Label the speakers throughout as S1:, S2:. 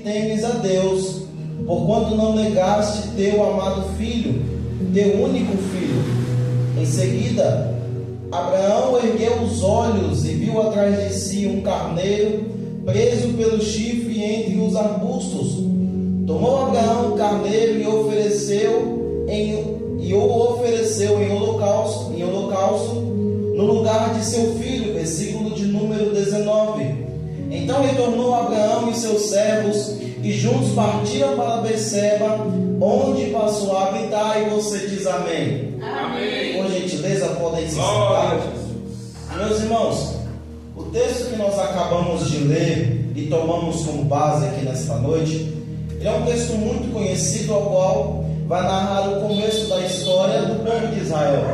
S1: temes a Deus, porquanto não negaste teu amado filho, teu único filho. Em seguida, Abraão ergueu os olhos e viu atrás de si um carneiro preso pelo chifre entre os arbustos. Tomou Abraão o carneiro e o ofereceu em holocausto no lugar de seu filho. Versículo de número 19. Então retornou Abraão e seus servos, e juntos partiram para Berseba, onde passou a habitar. E você diz amém.
S2: Amém.
S1: Com gentileza, podem se sentar. Meus irmãos, o texto que nós acabamos de ler e tomamos como base aqui nesta noite, ele é um texto muito conhecido, ao qual vai narrar o começo da história do povo de Israel.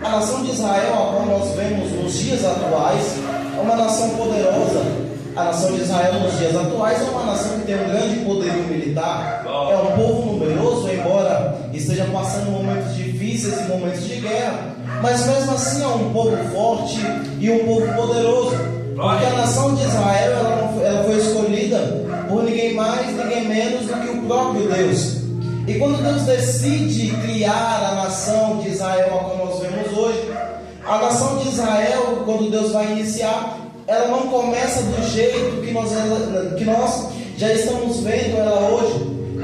S1: A nação de Israel, a qual nós vemos nos dias atuais, é uma nação poderosa. A nação de Israel nos dias atuais é uma nação que tem um grande poderio militar. É um povo numeroso, embora esteja passando momentos difíceis e momentos de guerra, mas mesmo assim é um povo forte e um povo poderoso. Porque a nação de Israel ela foi escolhida por ninguém mais, ninguém menos do que o próprio Deus. E quando Deus decide criar a nação de Israel, como nós vemos hoje, a nação de Israel, quando Deus vai iniciar, ela não começa do jeito que nós já estamos vendo ela hoje.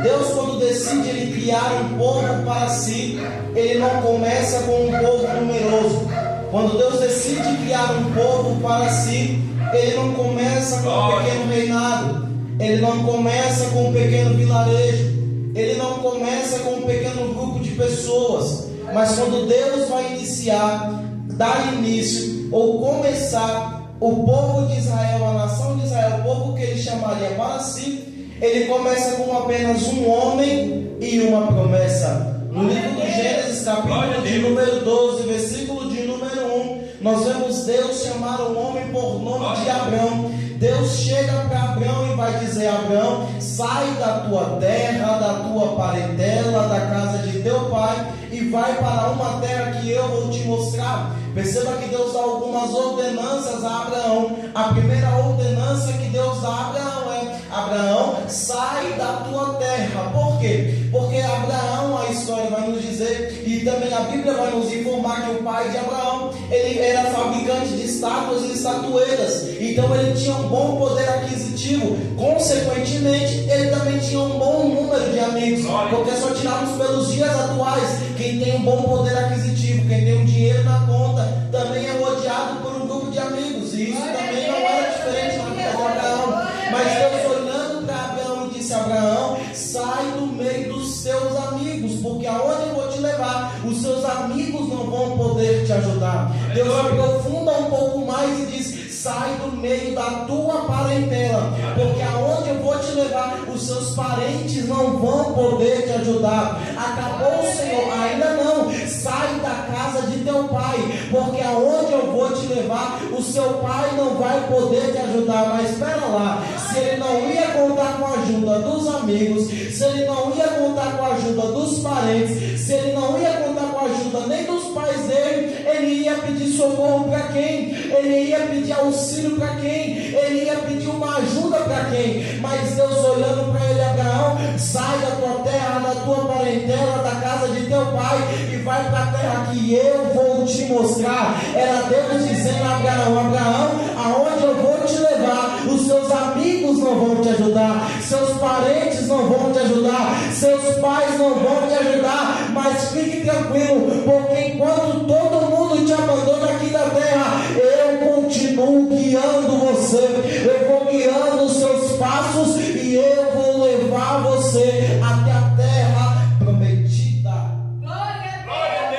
S1: Deus, quando decide ele criar um povo para si, ele não começa com um povo numeroso. Quando Deus decide criar um povo para si, ele não começa com um pequeno reinado, ele não começa com um pequeno vilarejo, ele não começa com um pequeno grupo de pessoas. Mas quando Deus vai iniciar, dar início ou começar o povo de Israel, a nação de Israel, o povo que ele chamaria para si, ele começa com apenas um homem e uma promessa. No livro de Gênesis, capítulo de número 12, versículo de número 1, nós vemos Deus chamar um homem por nome de Abrão. Deus chega para Abrão e vai dizer: Abrão, sai da tua terra, da tua parentela, da casa de teu pai, e vai para uma terra que eu vou te mostrar. Perceba que Deus dá algumas ordenanças a Abraão. A primeira ordenança que Deus dá a Abraão é: Abraão, sai da tua terra. Por quê? Porque Abraão, a história vai nos dizer, e também a Bíblia vai nos informar, que o pai de Abraão, ele era fabricante de estátuas e estatueiras. Então ele tinha um bom poder aquisitivo. Consequentemente, ele também tinha um bom número de amigos. Porque só tiramos pelos dias atuais, quem tem um bom poder aquisitivo, quem tem um dinheiro na conta, também é rodeado por um grupo de amigos. E isso também não era diferente na vida de Abraão. Mas Deus, olhando para Abraão, disse: Abraão, sai do meio dos seus amigos, porque aonde eu vou te levar, os seus amigos não vão poder te ajudar. Deus aprofunda um pouco mais e diz: sai do meio da tua parentela, porque aonde eu vou te levar, os seus parentes não vão poder te ajudar. Acabou, Senhor? Ainda não. Sai da casa de teu pai, porque aonde eu vou te levar, o seu pai não vai poder te ajudar. Mas espera lá, se ele não ia contar com a ajuda dos amigos, se ele não ia contar com a ajuda dos parentes, se ele não ia contar com a ajuda nem dos pais dele, ele ia pedir socorro para quem? Ele ia pedir auxílio para quem? Ele ia pedir uma ajuda para quem? Mas Deus, olhando para ele: Abraão, sai da tua terra, da tua parentela, da casa de teu pai, e vai para a terra que eu vou te mostrar. Era Deus dizendo a Abraão: Abraão, aonde eu vou te levar, os seus amigos não vão te ajudar, seus parentes não vão te ajudar, seus pais não vão te ajudar, mas fique tranquilo, porque enquanto todo mundo te abandona aqui da terra, eu continuo guiando você, eu vou guiando os seus passos, e eu vou levar você até a terra prometida.
S2: Glória a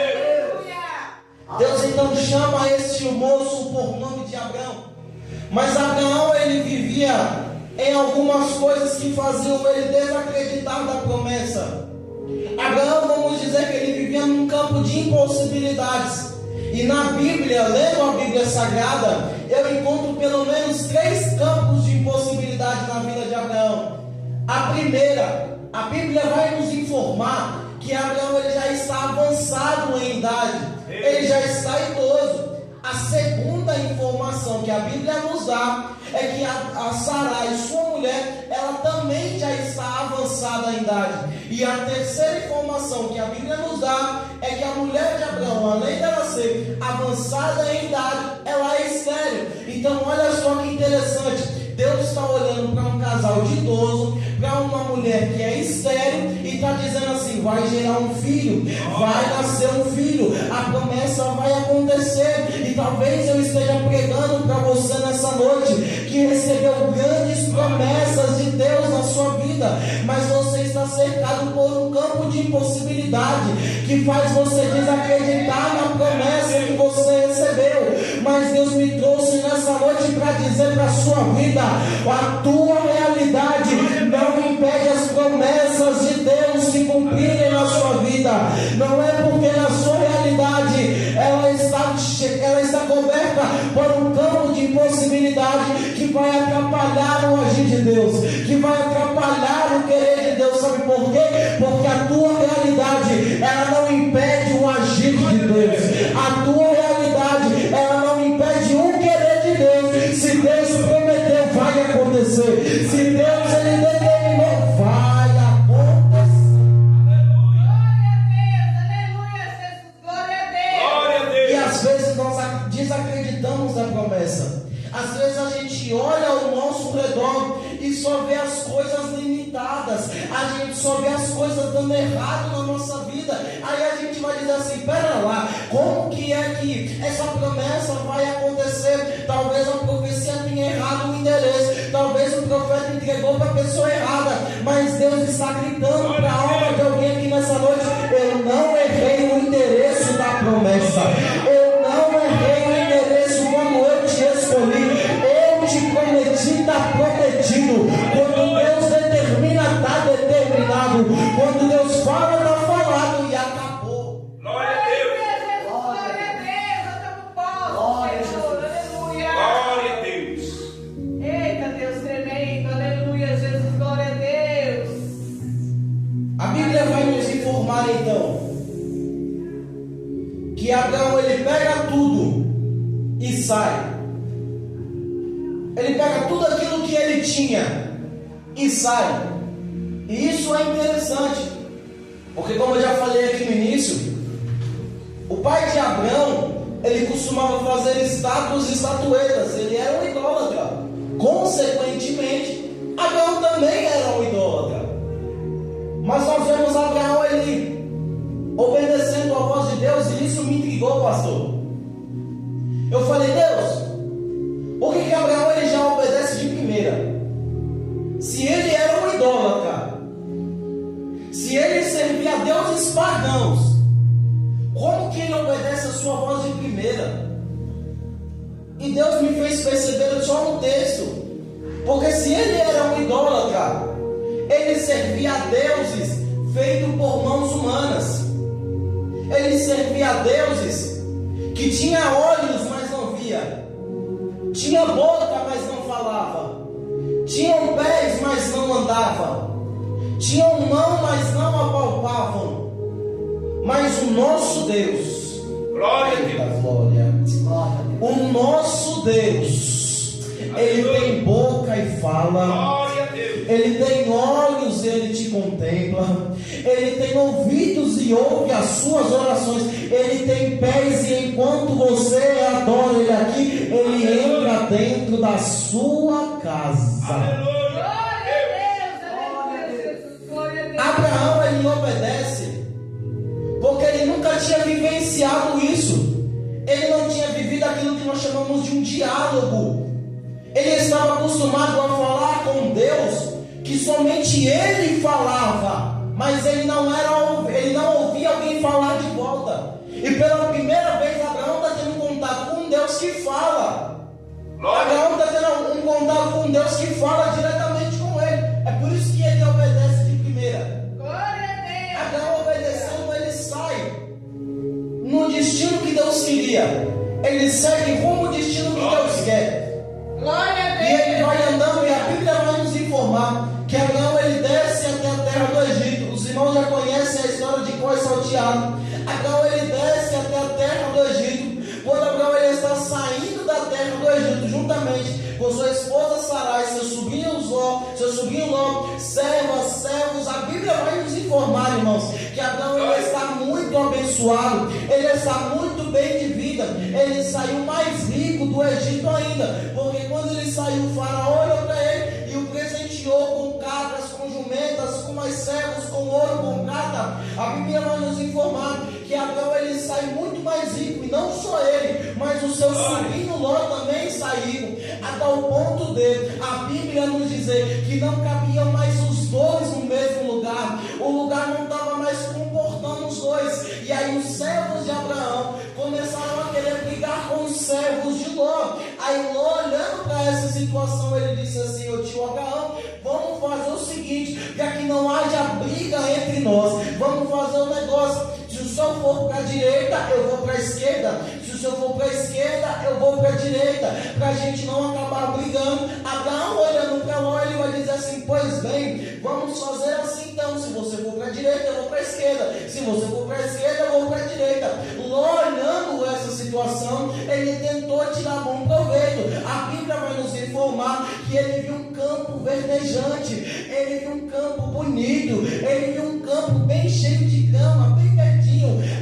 S2: Deus.
S1: Deus então chama este moço por nome de Abrão. Mas Abraão, ele vivia em algumas coisas que faziam ele desacreditar da promessa. Abraão, vamos dizer que ele vivia num campo de impossibilidades. E na Bíblia, lendo a Bíblia Sagrada, eu encontro pelo menos 3 campos de impossibilidade na vida de Abraão. A primeira, a Bíblia vai nos informar que Abraão, ele já está avançado em idade, ele já está idoso. A segunda informação que a Bíblia nos dá é que a Sarai, sua mulher, ela também está avançada em idade. E a terceira informação que a Bíblia nos dá é que a mulher de Abraão, além dela ser avançada em idade, ela é estéril. Então olha só que interessante, Deus está olhando para um casal de idoso, para uma mulher que é estéril, e está dizendo assim: vai gerar um filho, vai nascer um filho, a promessa vai acontecer. E talvez eu esteja pregando para você nessa noite que recebeu grandes promessas de Deus na sua vida, mas você está cercado por um campo de impossibilidade que faz você desacreditar na promessa que você recebeu. Mas Deus me trouxe nessa noite para dizer para a sua vida: a tua realidade não impede as promessas de Deus se cumprirem na sua vida. Não é porque na sua realidade ela está coberta por um campo de impossibilidade que vai atrapalhar o agir de Deus, que vai atrapalhar o querer de Deus. Sabe por quê? Porque a tua realidade, ela não impede o agir de Deus. A tua realidade, ela não impede o querer de Deus. Se Deus prometeu, vai acontecer. Se Deus ele determinou, vai acontecer.
S2: Glória a Deus, glória a Deus.
S1: E às vezes nós desacreditamos da promessa. Às vezes a gente olha ao nosso redor e só vê as coisas limitadas, a gente só vê as coisas dando errado na nossa vida. Aí a gente vai dizer assim: pera lá, como que é que essa promessa vai acontecer? Talvez a profecia tenha errado o endereço, talvez o profeta entregou para a pessoa errada, mas Deus está gritando para a alma de alguém aqui nessa noite: eu não errei o endereço da promessa, eu não errei o endereço quando eu te escolhi, eu te prometi, está prometido. Quando Deus determina, está determinado. Quando Deus fala, está falado e acabou.
S2: Glória a Deus, glória a Deus, glória a Deus. Eita Deus tremendo, aleluia, Jesus, glória a Deus.
S1: A Bíblia vai nos informar então que Abraão ele pega tudo e sai. Ele pega tudo aquilo que ele tinha e sai. E isso é interessante, porque como eu já falei aqui no início, o pai de Abraão, ele costumava fazer estátuas e estatuetas. Ele era um idólatra. Consequentemente, Abraão também era um idólatra. Mas nós vemos Abraão ele obedecendo a voz de Deus, e isso me intrigou, pastor. Eu falei: Deus, por que Abraão ele já obedece de primeira? Se ele era um idólatra, se ele servia a deuses pagãos, como que ele obedece a sua voz de primeira? E Deus me fez perceber só no texto, porque se ele era um idólatra, ele servia a deuses feitos por mãos humanas. Ele servia a deuses que tinha olhos, mas não via, tinha boca, mas não falava, tinham pés, mas não andavam, tinham mão, mas não apalpavam. Mas o nosso Deus,
S2: Glória a Deus,
S1: glória, o nosso Deus, ele tem boca e fala,
S2: glória a Deus.
S1: ele tem olhos e ele te contempla, ele tem ouvidos e ouve as suas orações, ele tem pés e enquanto você adora ele aqui, ele entra dentro da sua casa.
S2: Aleluia. Glória a Deus, glória a Deus.
S1: Abraão ele obedece porque ele nunca tinha vivenciado isso. Ele não tinha vivido aquilo que nós chamamos de um diálogo. Ele estava acostumado a falar com Deus, que somente ele falava, mas ele não ouvia alguém falar de volta. E pela primeira vez Abraão está tendo um contato com Deus que fala. Abraão está tendo um contato com Deus que fala diretamente com ele. É por isso que ele obedece de primeira.
S2: Glória a Deus.
S1: Abraão obedecendo, ele sai no destino que Deus queria. Ele segue rumo ao destino que Deus quer.
S2: Glória a
S1: E ele
S2: Deus.
S1: vai andando, e a Bíblia vai nos informar que Abraão ele desce até a terra do Egito. Os irmãos já conhecem a história de Có e Salteado. Abraão ele desce até a terra do Egito. Quando Abraão ele está saindo da terra do Egito, juntamente com sua esposa Sarai, seu sobrinho Ló, servos. A Bíblia vai nos informar, irmãos, que Abraão ele está muito abençoado, ele está muito bem de vida, ele saiu mais rico do Egito ainda, porque quando ele saiu, o faraó olhou para ele e o presenteou com cabras, com jumentas, com mais servos, com ouro, com prata. A Bíblia vai nos informar que Abraão ele sai muito mais rico, e não só ele, mas o seu sobrinho Ló também saíram, a tal ponto de a Bíblia nos dizer que não cabiam mais os dois no mesmo lugar, o lugar não estava mais comportando os dois, e aí os servos de Abraão começaram a querer brigar com os servos de Ló. Aí Ló, olhando para essa situação, ele disse assim: ô tio Abraão, vamos fazer o seguinte, para que não haja briga entre nós, vamos fazer um negócio. Se o senhor for para a direita, eu vou para a esquerda. Se o senhor for para a esquerda, eu vou para a direita, para a gente não acabar brigando. Abraão, olhando para Ló, ele vai dizer assim: pois bem, vamos fazer assim então. Se você for para a direita, eu vou para a esquerda. Se você for para a esquerda, eu vou para a direita. Ló, olhando essa situação, ele tentou tirar bom proveito. A Bíblia vai nos informar que ele viu um campo verdejante, ele viu um campo bonito, ele viu um campo bem cheio de grama, bem verdinho.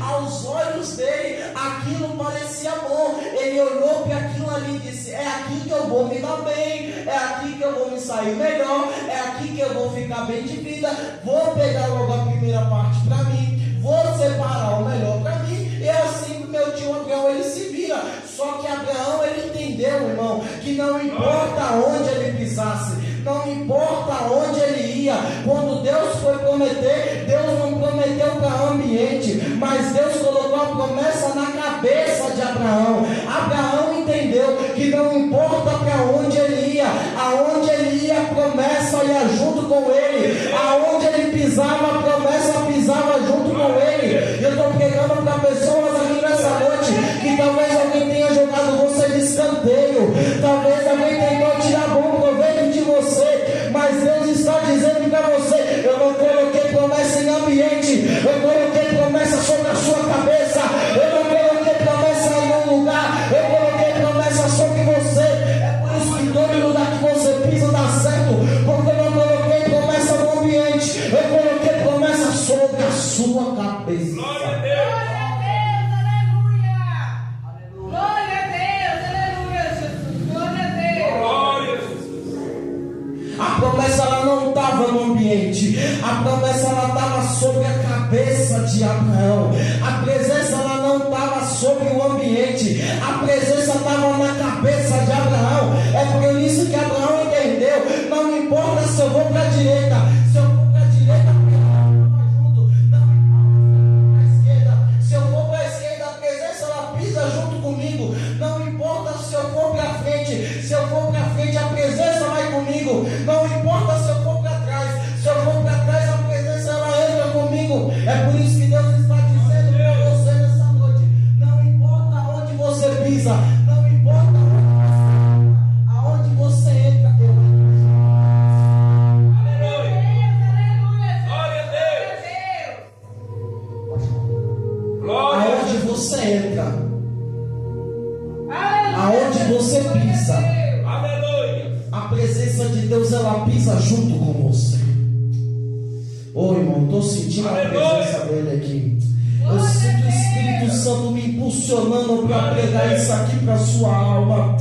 S1: Aos olhos dele, aquilo parecia bom. Ele olhou para aquilo ali e disse: é aqui que eu vou me dar bem, é aqui que eu vou me sair melhor, é aqui que eu vou ficar bem de vida. Vou pegar logo a primeira parte para mim, vou separar o melhor para mim, e assim meu tio Abraão ele se vira. Só que Abraão ele entendeu, irmão, que não importa onde ele pisasse, não importa onde ele ia, quando Deus foi prometer, Deus não prometeu para ambiente, mas Deus colocou a promessa na cabeça de Abraão. Abraão entendeu que não importa para onde ele ia, aonde ele ia, a promessa ia junto com ele, aonde ele pisava, a promessa pisava junto com ele. Eu estou pregando para pessoas aqui nessa noite que talvez alguém tenha jogado você de escanteio, talvez alguém tentou tirar bom proveito de você, mas Deus está dizendo para você: eu não coloquei promessa em ambiente, eu coloquei promessa sobre a sua cabeça, eu não coloquei promessa em nenhum lugar, eu coloquei promessa sobre você. É por isso que todo lugar que você pisa dá certo, porque eu não coloquei promessa no ambiente, eu coloquei promessa sobre a sua cabeça.
S2: Glória a Deus, aleluia. Glória a Deus, aleluia, Jesus. Glória a Deus. Glória a Jesus.
S1: A promessa ela não estava no ambiente, a promessa ela estava sobre a cabeça de Abraão. A presença ela não estava sobre o ambiente, a presença estava na cabeça de Abraão. É por isso que Abraão entendeu: não importa se eu vou para a direita, se eu for para a direita, junto, não importa para a esquerda, se eu for para a esquerda, a presença ela pisa junto comigo. Não importa se eu for para frente, se eu for para frente, a presença vai comigo. Não importa se eu for para trás, se eu for para trás, a presença ela entra comigo. É por isso que Deus está dizendo para você nessa noite: não importa onde você pisa, não importa aonde você entra, eu entro.
S2: Glória a Deus.
S1: Aonde você entra, aonde você pisa, a presença de Deus ela pisa junto com você. Ô irmão, estou sentindo a presença dele aqui. Eu sinto o Espírito Santo me impulsionando para pregar isso aqui para a sua alma.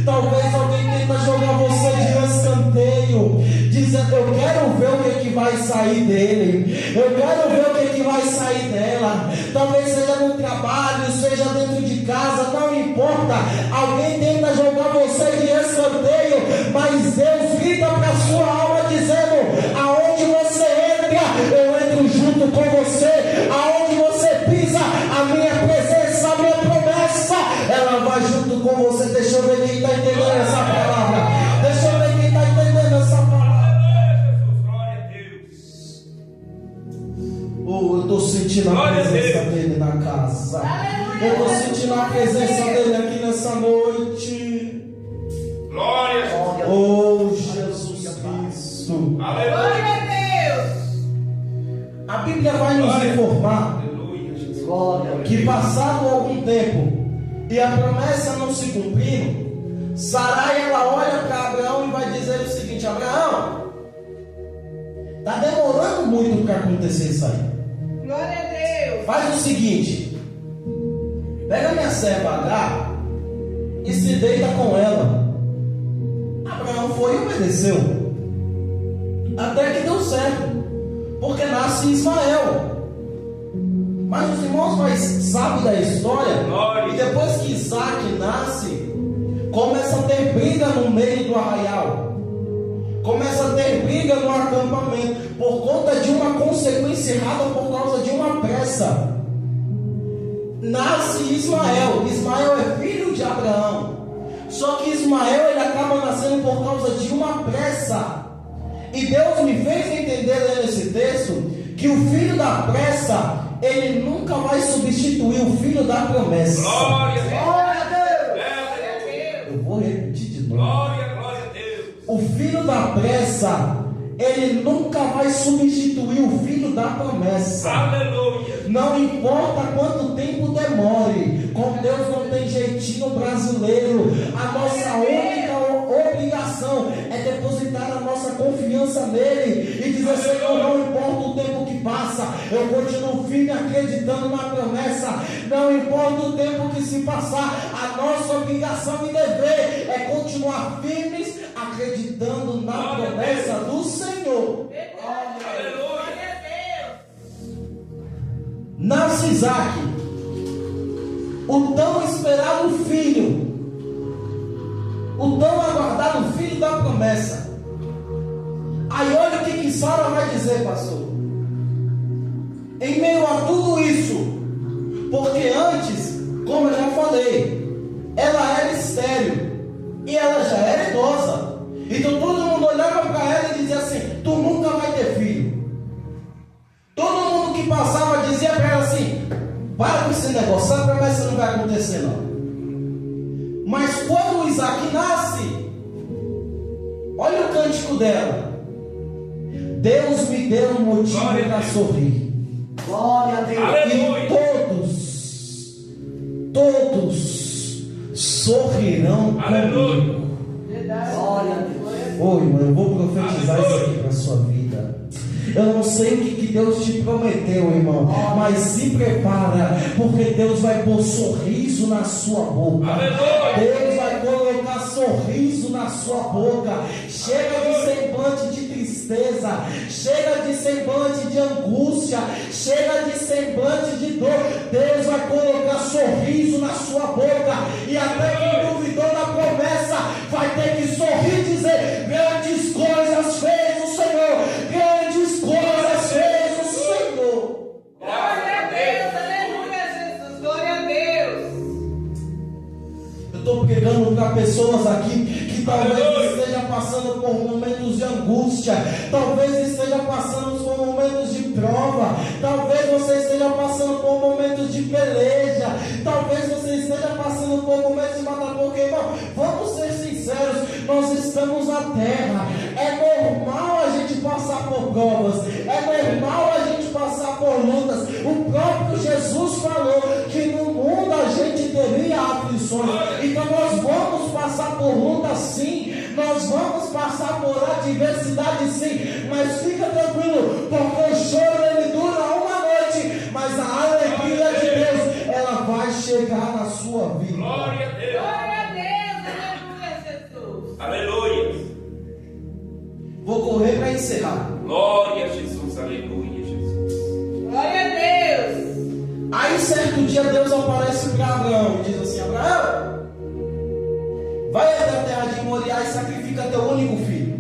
S1: Talvez alguém tenta jogar você de escanteio, dizendo: eu quero ver o que vai sair dele, eu quero ver o que vai sair dela. Talvez seja no trabalho, seja dentro de casa, não importa. Alguém tenta jogar você de escanteio, mas Deus grita para a sua alma dizendo: aonde você entra, eu entro junto com você. Aonde você pisa, a minha presença, a minha promessa, ela vai junto com você. Deixa eu ver quem está entendendo essa palavra. Deixa eu ver quem está entendendo essa palavra.
S2: Glória a Deus.
S1: Oh, eu estou sentindo a presença dele na casa. Eu estou sentindo a presença dele aqui nessa noite.
S2: Glória a Deus.
S1: Oh, Jesus Cristo.
S2: Glória a Deus.
S1: A Bíblia vai nos informar que passado algum tempo e a promessa não se cumprindo, Sarai ela olha para Abraão e vai dizer o seguinte: Abraão, Está demorando muito para acontecer isso aí.
S2: Glória a Deus.
S1: Faz o seguinte: pega minha serva H e se deita com ela. Abraão foi e obedeceu. Até que deu certo, porque nasce Ismael. Mas os irmãos sabem da história. E depois que Isaac nasce, começa a ter briga no meio do arraial. Começa a ter briga no acampamento, por conta de uma consequência errada, por causa de uma pressa. Nasce Ismael. Ismael é filho de Abraão. Só que Ismael, ele acaba nascendo por causa de uma pressa. E Deus me fez entender nesse texto que o filho da pressa, ele nunca vai substituir o filho da promessa.
S3: Glória
S2: Glória a Deus.
S1: Eu vou repetir de novo.
S3: glória a Deus.
S1: O filho da pressa, ele nunca vai substituir o filho da promessa.
S3: Aleluia.
S1: Não importa quanto tempo demore, com Deus não tem jeitinho brasileiro. A nossa única obrigação é depositar a nossa confiança nele e dizer: Senhor, não importa o tempo que passa, eu continuo firme acreditando na promessa. Não importa o tempo que se passar, a nossa obrigação e dever é continuar firmes acreditando na promessa do Senhor.
S2: Glória a Deus.
S1: Nasce Isaac, o tão esperado filho, o tão aguardado filho da promessa. Aí olha o que Sara vai dizer, pastor. Em meio a tudo isso, porque antes, como eu já falei, ela era estéril e ela já era idosa. Então todo mundo olhava para ela e dizia assim: tu nunca vai ter filho. Todo mundo que passava dizia para ela assim: para com esse negócio, a promessa não vai acontecer não. Mas quando Isaac nasce, olha o cântico dela: Deus me deu um motivo para sorrir.
S2: Glória a Deus.
S1: E todos sorrirão comigo.
S2: Glória a Deus.
S1: Ô irmão, eu vou profetizar isso aqui para a sua vida. Eu não sei o que Deus te prometeu, irmão, mas se prepara, porque Deus vai pôr sorriso na sua boca. Deus vai colocar sorriso na sua boca. Chega de semblante de tristeza, chega de semblante de angústia, chega de semblante de dor. Deus vai colocar sorriso na sua boca, e até quem duvidou da promessa vai ter que sorrir e dizer: grandes coisas fez o Senhor, grandes coisas fez o Senhor.
S2: Glória a Deus. Aleluia, Jesus. Glória a Deus.
S1: Eu estou pregando para pessoas aqui que talvez esteja passando por momentos de angústia, talvez esteja passando por momentos de prova, talvez você esteja passando por momentos de peleja, talvez você esteja passando por momentos de batalha. Porque, irmão, vamos ser sinceros, nós estamos na terra, é normal a gente passar por provas, é normal a gente passar por lutas. O próprio Jesus falou que no mundo a gente teria aflições. Então nós vamos passar por lutas sim, nós vamos passar por adversidade sim, mas fica tranquilo, porque o choro ele dura uma noite, mas a alegria de Deus ela vai chegar na sua vida.
S3: Glória a Deus.
S2: Glória a Deus. Aleluia, Jesus.
S3: Aleluia.
S1: Vou correr para encerrar.
S3: Glória a Jesus. Aleluia, Jesus.
S2: Glória a Deus.
S1: Aí certo dia Deus aparece para Abraão e diz assim: Abraão, vai até a terra de Moriá e sacrifica teu único filho.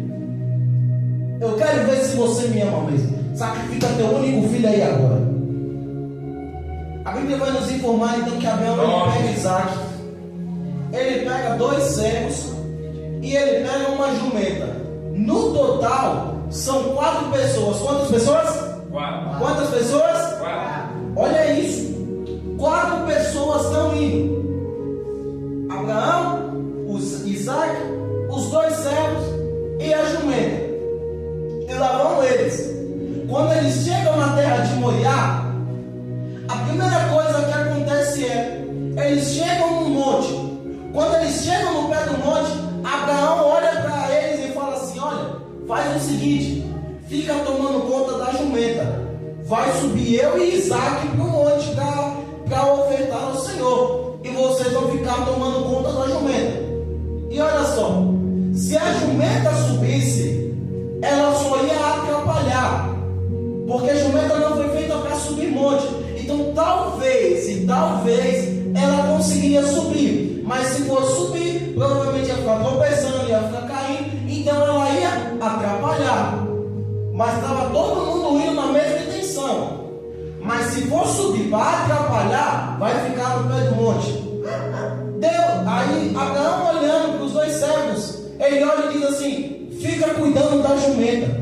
S1: Eu quero ver se você me ama mesmo. Sacrifica teu único filho aí agora. A Bíblia vai nos informar então que Abraão ele pega Isaac, ele pega 2 servos e ele pega uma jumenta. No total são 4 pessoas. Quantas pessoas?
S3: 4.
S1: Quantas pessoas?
S3: 4.
S1: Olha isso, 4 pessoas estão indo: Abraão, Isaac, os 2 servos e a jumenta. E lá vão eles. Quando eles chegam na terra de Moriá, a primeira coisa que acontece é: eles chegam no monte. Quando eles chegam no pé do monte, Abraão olha para eles e fala assim: olha, faz o seguinte, fica fica tomando conta da jumenta. Vai subir eu e Isaac para o monte para ofertar ao Senhor. E vocês vão ficar tomando conta da jumenta. E olha só, se a jumenta subisse, ela só ia atrapalhar. Porque a jumenta não foi feita para subir monte. Então talvez ela conseguiria subir. Mas se for subir, provavelmente ia ficar tropeçando, ia ficar caindo. Então ela ia atrapalhar. Mas estava todo mundo indo na mesma intenção. Mas se for subir para atrapalhar, vai ficar no pé do monte. Aí Abraão, olhando para os dois servos, ele olha e diz assim: fica cuidando da jumenta.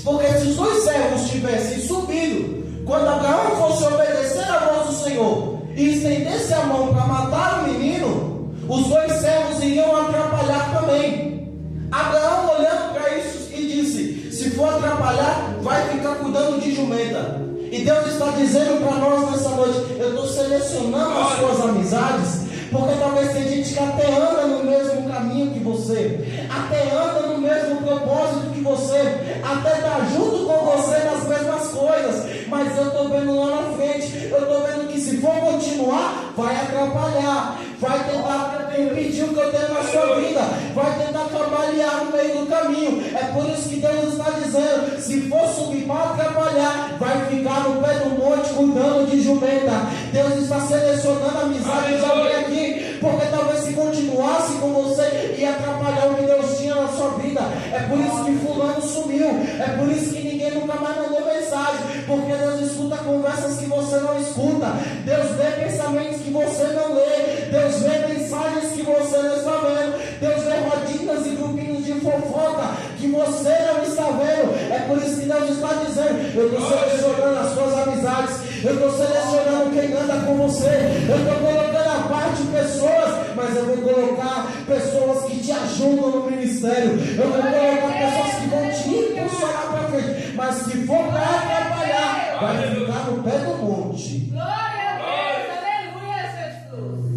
S1: Porque se os dois servos tivessem subido, quando Abraão fosse obedecer à voz do Senhor e estendesse a mão para matar o menino, os dois servos iriam atrapalhar também. Abraão, olhando para isso, e disse: se for atrapalhar, vai ficar cuidando de jumenta. E Deus está dizendo para nós nessa noite: eu estou selecionando as suas amizades, porque talvez tem gente que até anda no mesmo caminho que você, até anda no mesmo propósito que você, até está junto com você nas mesmas coisas, mas eu estou vendo lá na frente, eu estou vendo que se for continuar, vai atrapalhar, vai tentar impedir o que eu tenho na sua vida, vai tentar trabalhar no meio do caminho. É por isso que Deus está dizendo: se for subir para atrapalhar, vai ficar no pé do monte cuidando de jumenta. Deus está selecionando amizade de alguém aqui, porque talvez se continuasse com você, ia atrapalhar o que Deus tinha na sua vida. É por isso que fulano sumiu, é por isso que ninguém nunca mais mandou mensagem, porque Deus escuta conversas que você não escuta, Deus vê pensamentos que você não lê, Deus vê mensagens que você não está vendo, Deus vê rodinhas e grupinhos de fofoca que você não está vendo. É por isso que Deus está dizendo: eu estou selecionando as suas amizades, eu estou selecionando quem anda com você, eu estou colocando a parte pessoas, mas eu vou colocar pessoas que te ajudam no ministério, eu vou colocar pessoas que vão te impulsionar para frente. Mas se for para atrapalhar, vai ficar no pé do monte.
S2: Glória a Deus, aleluia, Jesus.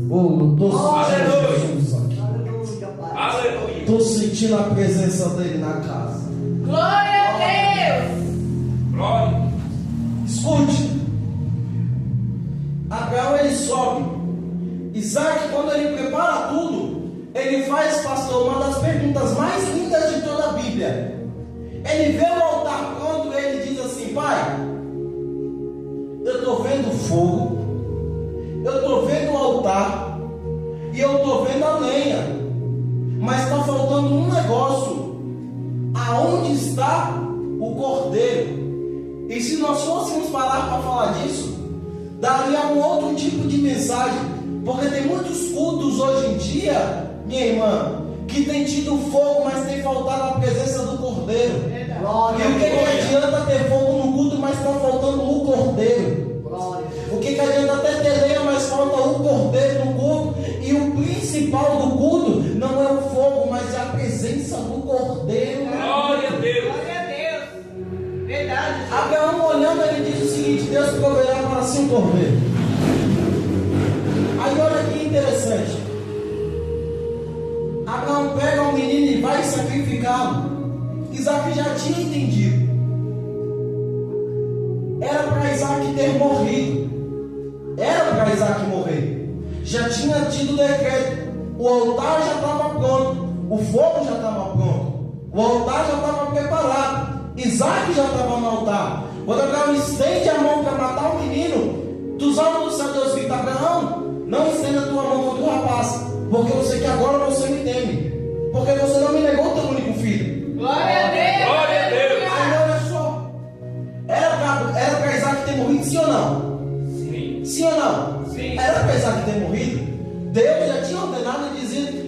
S1: Estou sentindo Jesus aqui.
S3: Aleluia.
S1: Estou sentindo a presença dele na casa.
S2: Glória a Deus.
S3: Glória.
S1: Escute, Abraão ele sobe. Isaac, quando ele prepara tudo, ele faz, pastor, uma das perguntas mais lindas de toda a Bíblia. Ele vê o altar pronto e ele diz assim: pai, eu estou vendo fogo, eu estou vendo o altar e eu estou vendo a lenha, mas está faltando um negócio. Aonde está o cordeiro? E se nós fôssemos parar para falar disso, daria um outro tipo de mensagem. Porque tem muitos cultos hoje em dia, minha irmã, que tem tido fogo, mas tem faltado a presença do cordeiro. E o que adianta ter fogo no culto, mas está faltando o cordeiro? O que adianta até ter lenha, mas falta o cordeiro no culto? E o principal do culto não é o fogo, mas é a presença do cordeiro.
S3: Glória a Deus.
S2: Glória a Deus. Verdade.
S1: Abraão, olhando, ele diz o seguinte: Deus proverá para si um cordeiro. Aí olha que interessante. Abraão pega o menino e vai sacrificá-lo. Isaac já tinha entendido. Era para Isaac ter morrido. Era para Isaac morrer. Já tinha tido decreto. O altar já estava pronto. O fogo já estava pronto. O altar já estava preparado. Isaac já estava no altar. Quando Abraão estende a mão para matar o menino, dos altos do céu Deus grita: Abraão, não estenda a tua mão contra o rapaz, porque eu sei que agora você me teme, porque você não me negou o teu único filho.
S2: Glória a Deus.
S3: Glória a Deus.
S1: Aí olha só, era para Isaac ter morrido, sim ou não?
S3: Sim.
S1: Sim ou não?
S3: Sim.
S1: Era para Isaac ter morrido. Deus já tinha ordenado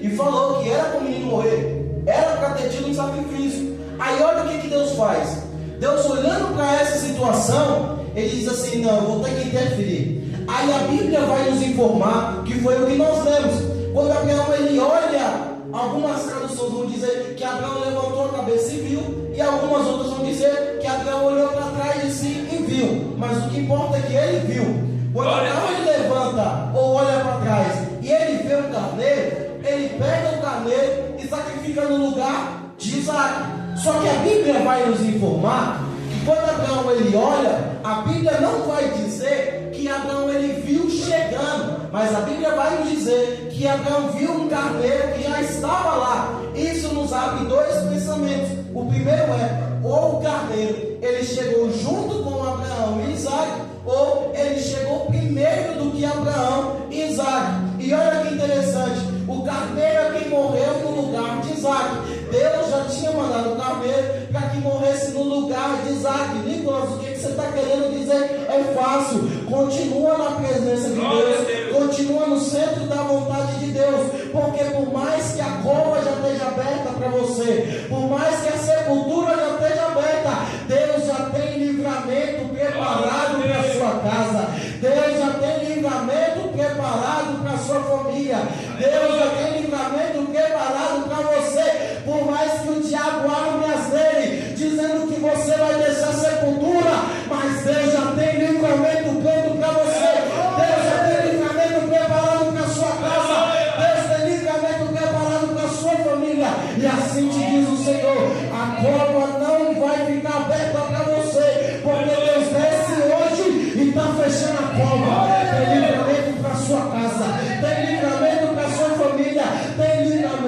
S1: e falou que era para o menino morrer, era para ter tido um sacrifício. Aí olha o que Deus faz. Deus, olhando para essa situação, ele diz assim: não, eu vou ter que interferir. Aí a Bíblia vai nos informar que foi o que nós lemos. Quando Abraão ele olha, algumas traduções vão dizer que Abraão levantou a cabeça e viu, e algumas outras vão dizer que Abraão olhou para trás de si e viu. Mas o que importa é que ele viu. Quando Abraão ele levanta ou olha para trás e ele vê um carneiro, ele pega o carneiro e sacrifica no lugar de Isaac. Só que a Bíblia vai nos informar que quando Abraão ele olha, a Bíblia não vai dizer que Abraão ele viu chegando, mas a Bíblia vai nos dizer que Abraão viu um carneiro que já estava lá. Isso nos abre dois pensamentos. O primeiro é, ou o carneiro ele chegou junto com Abraão e Isaac, ou ele chegou primeiro do que Abraão e Isaac. E olha que interessante, o carneiro é quem morreu no lugar de Isaac. Deus já tinha mandado o carneiro para que morresse no lugar de Isaac. Nicolas, o que você está querendo dizer? É fácil. Continua na presença de Deus, continua no centro da vontade de Deus, porque por mais que a cova já esteja aberta para você, por mais que a sepultura já esteja aberta, Deus já tem livramento preparado para a sua casa. Deus já tem livramento preparado para a sua família. Deus já tem livramento preparado para você. Por mais que o diabo arme as dele, dizendo que você vai descer a sepultura, mas Deus já tem livramento pronto para você. Deus já tem livramento preparado para a sua casa. Deus tem livramento preparado para a sua família. E assim te diz o Senhor: a cova não vai ficar aberta para você, porque Deus desce hoje e está fechando a cova. Tem livramento para a sua casa, tem livramento para a sua família, tem livramento.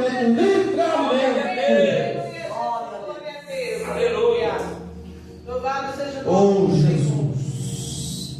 S2: Aleluia. Louvado seja o
S1: Oh
S2: nome de
S1: Jesus.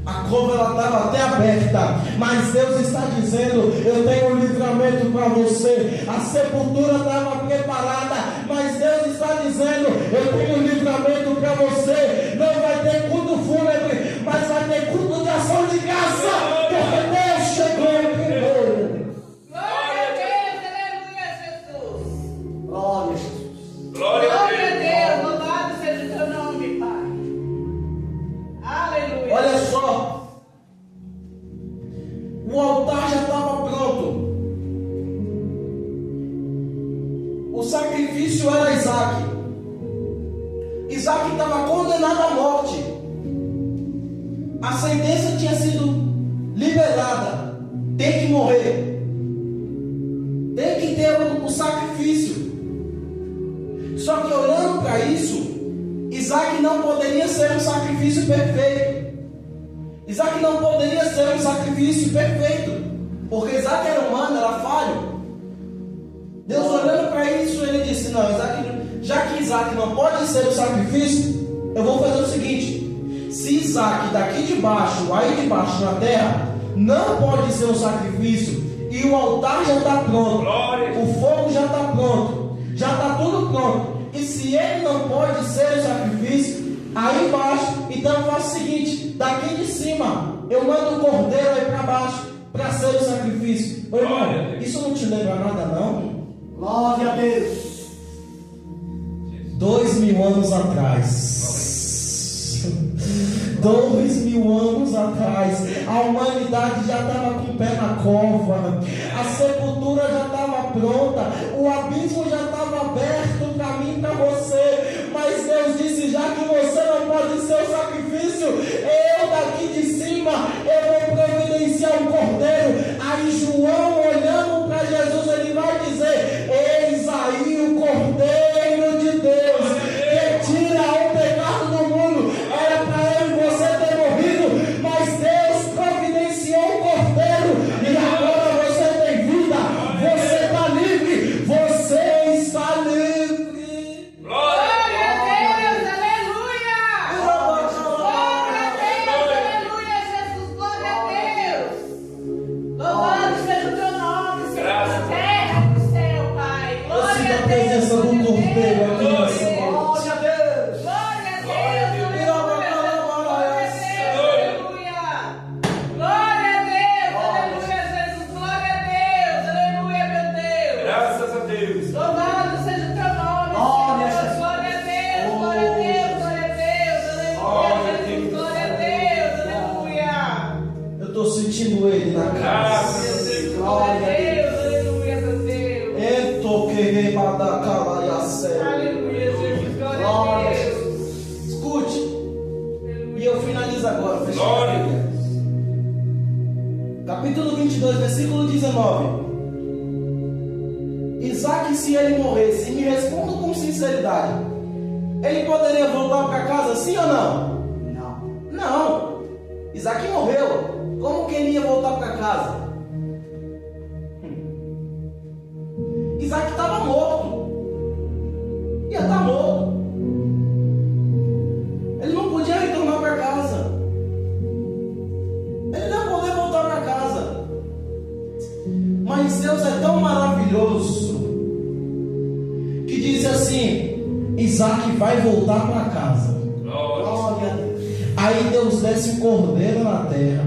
S1: A cova ela estava até aberta, mas Deus está dizendo: eu tenho um livramento para você. A sepultura estava preparada, mas Deus está dizendo: eu tenho um livramento para você. Não vai ter culto fúnebre, mas vai ter culto de ação de graça, porque Deus chegou primeiro.
S2: Glória a Deus, aleluia, Jesus.
S4: Glória a Jesus.
S3: Glória a
S2: Glória a
S3: Deus.
S2: Deus, louvado seja o teu nome, Pai. Aleluia.
S1: Olha só, o altar já estava pronto. O sacrifício era Isaac. Isaac estava condenado à morte. A sentença tinha sido liberada. Tem que morrer. Tem que ter o sacrifício. Só que olhando para isso, Isaac não poderia ser um sacrifício perfeito. Isaac não poderia ser um sacrifício perfeito, porque Isaac era humano, era falho. Deus olhando para isso, ele disse: não, Isaac, já que Isaac não pode ser um sacrifício, eu vou fazer o seguinte: se Isaac daqui de baixo, aí de baixo na terra, não pode ser um sacrifício, e o altar já está pronto, o fogo já está pronto, já está tudo pronto, e se ele não pode ser um sacrifício, aí embaixo, então eu faço o seguinte: daqui de cima eu mando o cordeiro aí para baixo para ser o sacrifício. Ô irmão, isso não te lembra nada não?
S4: Glória a Deus.
S1: 2000 anos atrás. 2000 anos atrás, a humanidade já estava com o pé na cova, a sepultura já estava pronta, o abismo já estava aberto para mim e para você, mas Deus disse: já que você não pode ser o sacrifício, eu daqui de cima, eu vou providenciar um cordeiro. Aí João, olhando para Jesus, ele vai dizer: eis aí o cordeiro de Deus, que tira o pecado do mundo. Era para eu e você ter morrido, mas Deus providenciou um cordeiro, e agora você tem vida, você está livre, você está livre.
S2: Glória a Deus, aleluia. Glória a Deus, aleluia, Jesus, glória a Deus. Louvado seja o teu nome, Senhor, na terra e no céu, Pai.
S1: Eu sinto
S2: Glória
S1: a
S2: a
S1: presença
S2: Deus.
S1: do cordeiro aqui nessa noite.
S4: Glória a Deus.
S2: Glória a Deus, aleluia. Glória a Deus, aleluia, Jesus. Glória a Deus, aleluia, meu Deus.
S3: Graças a Deus.
S2: Louvado seja o teu nome,
S4: Glória a
S2: Senhor.
S4: Jesus.
S2: Glória a Deus, glória a Deus, glória a Deus, aleluia, Jesus. Glória a Deus, aleluia.
S1: Eu estou sentindo ele na casa.
S3: Graças a Deus.
S2: Glória a Deus, aleluia, meu Deus. Aleluia, Jesus. Glória a Deus.
S1: Escute, e eu finalizo agora. Fecha a
S3: Glória.
S1: Bíblia. Capítulo 22, versículo 19. Isaac, se ele morresse, me responda com sinceridade. sinceridade, ele poderia voltar para casa, sim ou não?
S4: Não.
S1: Não. Isaac morreu. Como que ele ia voltar para casa? Isaac estava morto. Ia estar morto. Ele não podia retornar para casa. Ele não ia poder voltar para casa. Mas Deus é tão maravilhoso que disse assim: Isaac vai voltar para casa.
S4: Glória a Deus.
S1: Aí Deus desce um cordeiro na terra,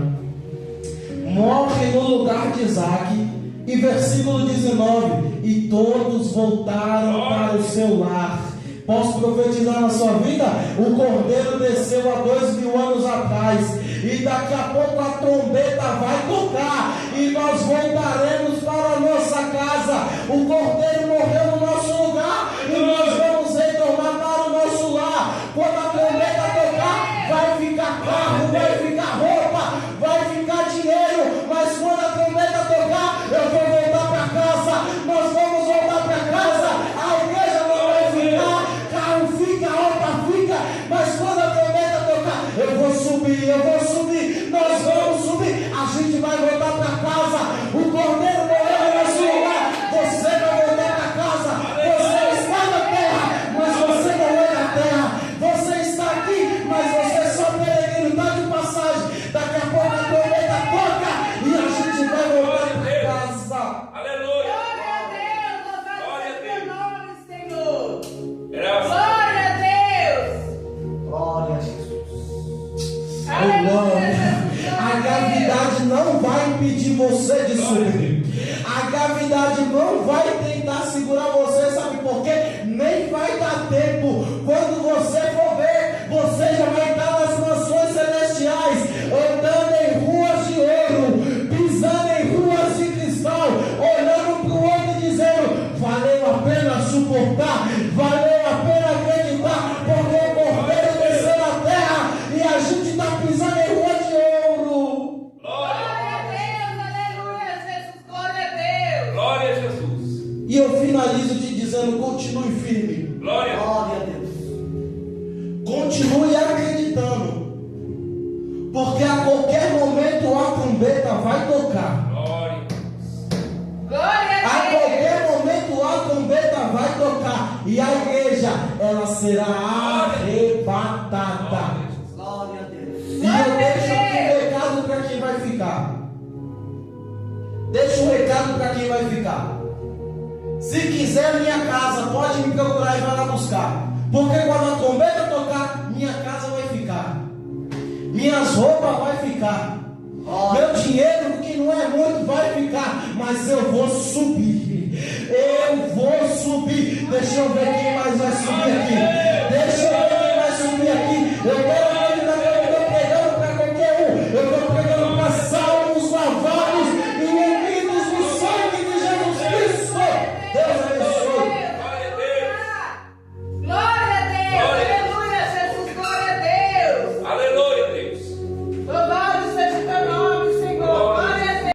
S1: morre no lugar de Isaac, e versículo 19: e todos voltaram para o seu lar. Posso profetizar na sua vida? O cordeiro desceu há 2000 anos atrás, e daqui a pouco a trombeta vai tocar, e nós voltaremos para a nossa casa. O cordeiro morreu no nosso lugar, e nós vamos retornar para o nosso lar. Quando a trombeta tocar, vai ficar carro, vai ficar roupa, vai ficar dinheiro, mas quando a trombeta tocar, eu vou voltar para casa. Nós vamos voltar para casa. A igreja não vai ficar, carro fica, roupa fica, mas quando a trombeta tocar, eu vou subir, nós vamos subir, a gente vai voltar para casa. O cordeiro morreu no nosso lugar, você vai voltar para casa. Você está na terra, mas você não é da terra. Você está aqui, mas você é só peregrino, está de passagem. Daqui a pouco a trombeta toca e a gente vai voltar para casa.
S3: Aleluia.
S2: Glória a Deus, louvado seja o teu nome, Senhor.
S3: Graças.
S2: Glória a Deus.
S4: Glória a Jesus.
S2: Aleluia, Jesus.
S1: A gravidade não vai impedir você de subir. A gravidade não vai tentar segurar você, sabe por quê? Nem vai dar tempo. Quando você for ver, você já vai estar nas mansões celestiais, andando em ruas de ouro, pisando em ruas de cristal, olhando para o outro e dizendo: valeu a pena suportar, valeu a pena acreditar, porque o cordeiro desceu na terra e a gente está pisando em rua de ouro.
S2: Glória a Deus, aleluia, Jesus, glória a Deus.
S3: Glória a Jesus.
S1: E eu finalizo te dizendo: continue firme,
S3: Glória.
S4: Glória a Deus.
S1: continue acreditando, porque a qualquer momento a trombeta vai tocar.
S3: Glória.
S2: Glória
S1: A
S2: a Deus.
S1: qualquer momento a trombeta vai tocar e a igreja, ela será arrebatada.
S4: Glória a Deus.
S1: E eu deixo aqui um recado para quem vai ficar. Deixa um recado para quem vai ficar. Se quiser minha casa, pode me procurar e vai lá buscar. Porque quando a trombeta tocar, minha casa vai ficar. Minhas roupas vai ficar. Meu dinheiro, que não é muito, vai ficar. Mas eu vou subir. Eu vou subir. Deixa eu ver quem mais vai subir aqui.